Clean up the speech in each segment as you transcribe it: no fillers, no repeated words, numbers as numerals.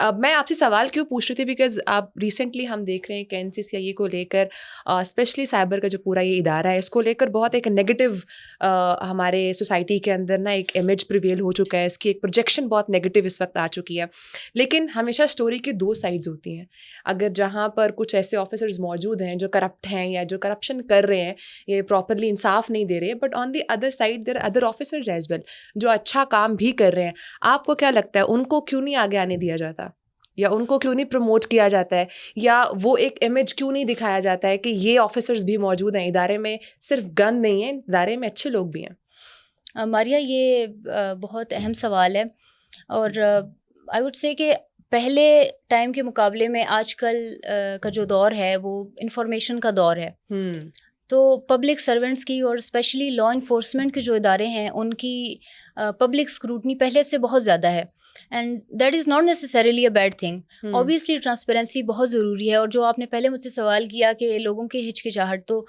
اب میں آپ سے سوال کیوں پوچھ رہی تھی، بیکاز اب ریسنٹلی ہم دیکھ رہے ہیں کہ NCCIE کو لے کر اسپیشلی سائبر کا جو پورا یہ ادارہ ہے اس کو لے کر بہت ایک نیگیٹو ہمارے سوسائٹی کے اندر نا ایک امیج پریویل ہو چکا ہے، اس کی ایک پروجیکشن بہت نیگیٹو اس وقت آ چکی ہے. لیکن ہمیشہ اسٹوری کی دو سائڈز ہوتی ہیں. اگر جہاں پر کچھ ایسے آفیسرز موجود ہیں جو کرپٹ ہیں یا جو کرپشن کر رہے ہیں، یہ پراپرلی انصاف نہیں دے رہے، but on the other side there other officers as well جو اچھا کام بھی کر رہے ہیں. آپ کو کیا لگتا ہے ان کو کیوں نہیں آگے آنے دیا جاتا، یا ان کو کیوں نہیں پروموٹ کیا جاتا ہے، یا وہ ایک امیج کیوں نہیں دکھایا جاتا ہے کہ یہ آفیسرز بھی موجود ہیں ادارے میں، صرف گن نہیں ہے، ادارے میں اچھے لوگ بھی ہیں؟ ماریا، یہ بہت اہم سوال ہے، اور آئی وڈ سے کہ پہلے ٹائم کے مقابلے میں آج کل کا جو دور ہے وہ انفارمیشن کا دور ہے. تو پبلک سرونٹس کی اور اسپیشلی لا انفورسمنٹ کے جو ادارے ہیں ان کی پبلک اسکروٹنی پہلے سے بہت زیادہ ہے، and that is not necessarily a bad thing. Obviously transparency بہت ضروری ہے. اور جو آپ نے پہلے مجھ سے سوال کیا کہ لوگوں کی ہچکچاہٹ، تو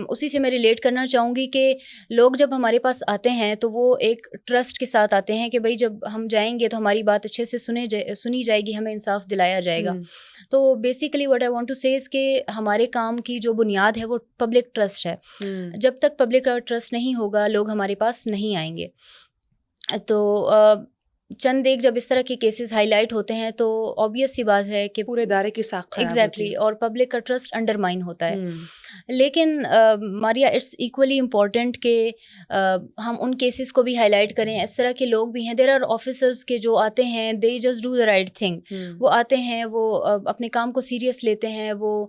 اسی سے میں ریلیٹ کرنا چاہوں گی کہ لوگ جب ہمارے پاس آتے ہیں تو وہ ایک ٹرسٹ کے ساتھ آتے ہیں کہ بھائی جب ہم جائیں گے تو ہماری بات اچھے سے سنی جائے گی، ہمیں انصاف دلایا جائے گا. تو basically what I want to say is کہ ہمارے کام کی جو بنیاد ہے وہ پبلک ٹرسٹ ہے. جب تک پبلک کا ٹرسٹ نہیں ہوگا لوگ ہمارے پاس نہیں آئیں گے. تو چند ایک جب اس طرح کے کیسز ہائی لائٹ ہوتے ہیں تو آبویس سی بات ہے کہ پورے ادارے کی ساکھ خراب ہوتی ہے. ایگزیکٹلی، اور پبلک کا ٹرسٹ انڈرمائن ہوتا ہے. لیکن ماریا، اٹس ایکولی امپورٹنٹ کہ ہم ان کیسز کو بھی ہائی لائٹ کریں. اس طرح کے لوگ بھی ہیں، دیر آر آفیسرز کے جو آتے ہیں they just do the right thing. وہ آتے ہیں، وہ اپنے کام کو سیریس لیتے ہیں، وہ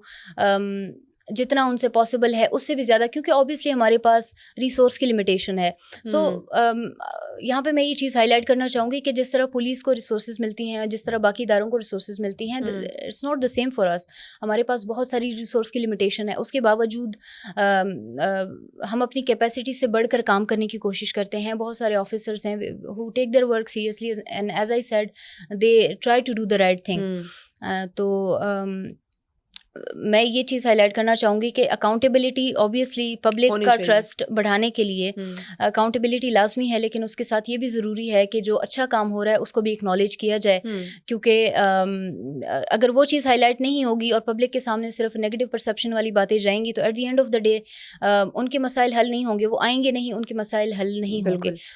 جتنا ان سے پاسبل ہے اس سے بھی زیادہ، کیونکہ اوبیسلی ہمارے پاس ریسورس کی لمیٹیشن ہے. سو یہاں پہ میں یہ چیز ہائی لائٹ کرنا چاہوں گی کہ جس طرح پولیس کو ریسورسز ملتی ہیں، جس طرح باقی اداروں کو ریسورسز ملتی ہیں، it's not the same for us. ہمارے پاس بہت ساری ریسورس کی لمیٹیشن ہے. اس کے باوجود ہم اپنی کیپیسٹی سے بڑھ کر کام کرنے کی کوشش کرتے ہیں. بہت سارے آفیسرز ہیں who take their work seriously and as I said they try to do the right thing. تو میں یہ چیز ہائی لائٹ کرنا چاہوں گی کہ اکاؤنٹیبلٹی اوبیسلی پبلک کا ٹرسٹ بڑھانے کے لیے اکاؤنٹیبلٹی لازمی ہے، لیکن اس کے ساتھ یہ بھی ضروری ہے کہ جو اچھا کام ہو رہا ہے اس کو بھی اکنالج کیا جائے. کیونکہ اگر وہ چیز ہائی لائٹ نہیں ہوگی اور پبلک کے سامنے صرف نیگیٹو پرسیپشن والی باتیں جائیں گی تو at the end of the day ان کے مسائل حل نہیں ہوں گے. وہ آئیں گے نہیں، ان کے مسائل حل نہیں ہوں گے.